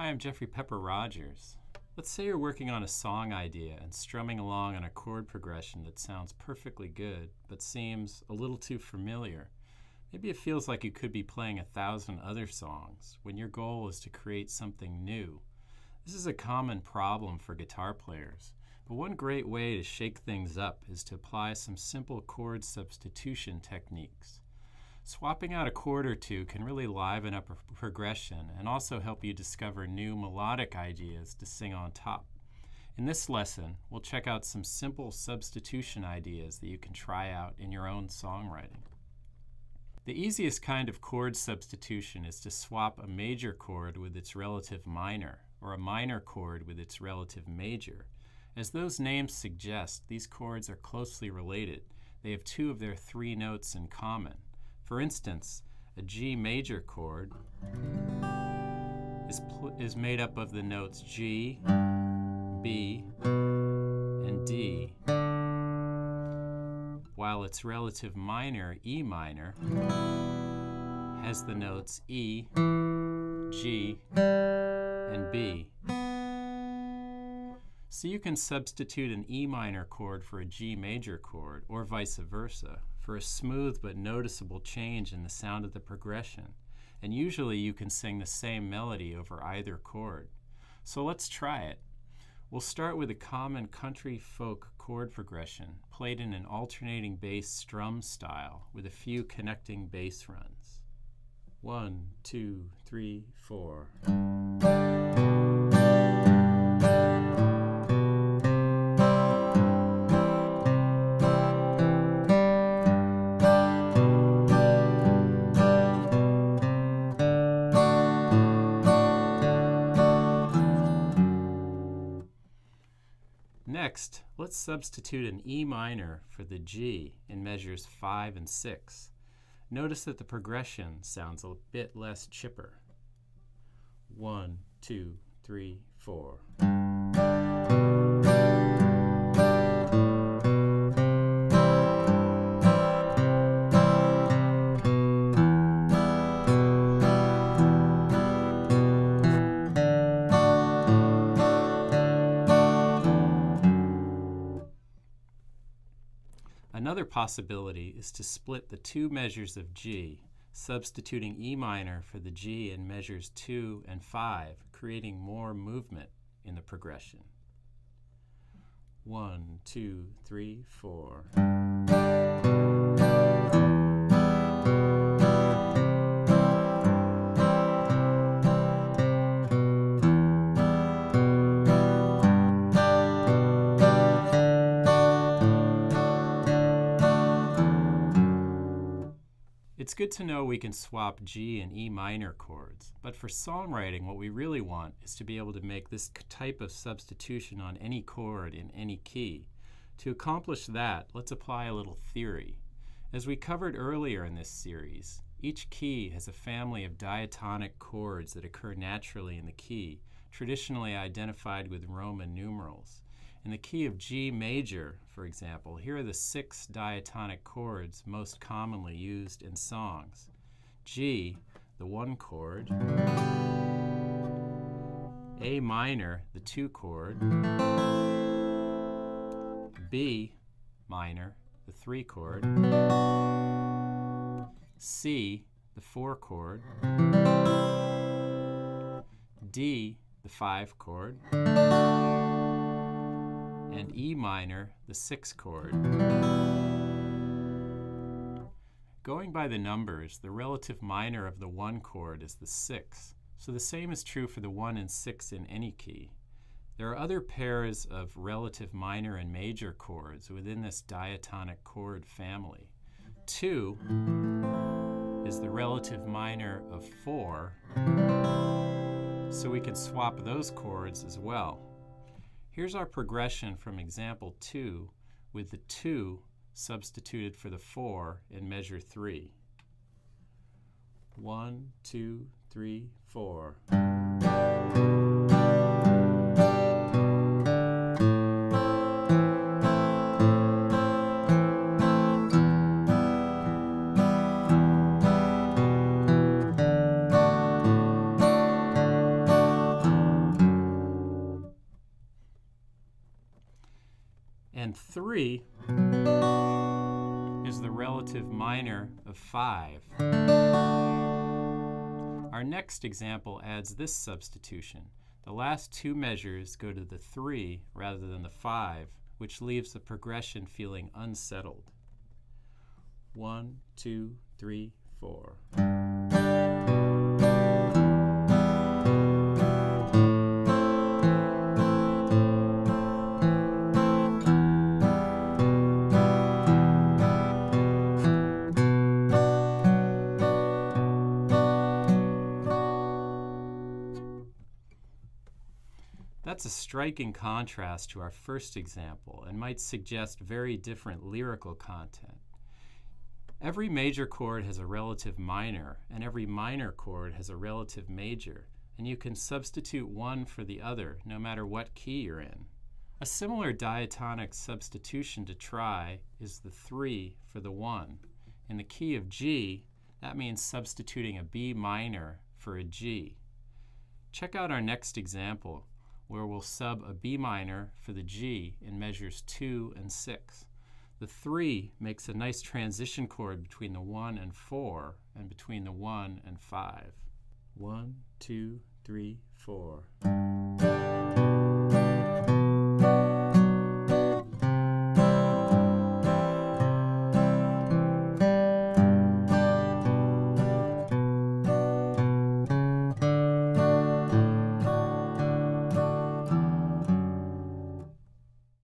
Hi, I'm Jeffrey Pepper Rogers. Let's say you're working on a song idea and strumming along on a chord progression that sounds perfectly good, but seems a little too familiar. Maybe it feels like you could be playing 1,000 other songs when your goal is to create something new. This is a common problem for guitar players, but one great way to shake things up is to apply some simple chord substitution techniques. Swapping out a chord or two can really liven up a progression and also help you discover new melodic ideas to sing on top. In this lesson, we'll check out some simple substitution ideas that you can try out in your own songwriting. The easiest kind of chord substitution is to swap a major chord with its relative minor, or a minor chord with its relative major. As those names suggest, these chords are closely related. They have two of their three notes in common. For instance, a G major chord is made up of the notes G, B, and D, while its relative minor, E minor, has the notes E, G, and B. So you can substitute an E minor chord for a G major chord, or vice versa, for a smooth but noticeable change in the sound of the progression. And usually you can sing the same melody over either chord. So let's try it. We'll start with a common country folk chord progression, played in an alternating bass strum style with a few connecting bass runs. 1, 2, 3, 4. Next, let's substitute an E minor for the G in measures 5 and 6. Notice that the progression sounds a bit less chipper. 1, 2, 3, 4. Another possibility is to split the two measures of G, substituting E minor for the G in measures 2 and 5, creating more movement in the progression. 1, 2, 3, 4. It's good to know we can swap G and E minor chords, but for songwriting, what we really want is to be able to make this type of substitution on any chord in any key. To accomplish that, let's apply a little theory. As we covered earlier in this series, each key has a family of diatonic chords that occur naturally in the key, traditionally identified with Roman numerals. In the key of G major, for example, here are the 6 diatonic chords most commonly used in songs. G, the 1 chord, A minor, the 2 chord, B minor, the 3 chord, C, the 4 chord, D, the 5 chord, and E minor, the 6 chord. Going by the numbers, the relative minor of the 1 chord is the 6, so the same is true for the 1 and 6 in any key. There are other pairs of relative minor and major chords within this diatonic chord family. 2 is the relative minor of 4, so we can swap those chords as well. Here's our progression from example 2 with the 2 substituted for the 4 in measure 3. 1, 2, 3, 4. And 3 is the relative minor of 5. Our next example adds this substitution. The last two measures go to the 3 rather than the 5, which leaves the progression feeling unsettled. 1, 2, 3, 4. That's a striking contrast to our first example and might suggest very different lyrical content. Every major chord has a relative minor, and every minor chord has a relative major, and you can substitute one for the other no matter what key you're in. A similar diatonic substitution to try is the 3 for the 1. In the key of G, that means substituting a B minor for a G. Check out our next example, where we'll sub a B minor for the G in measures 2 and 6. The 3 makes a nice transition chord between the 1 and 4 and between the 1 and 5. 1, 2, 3, 4.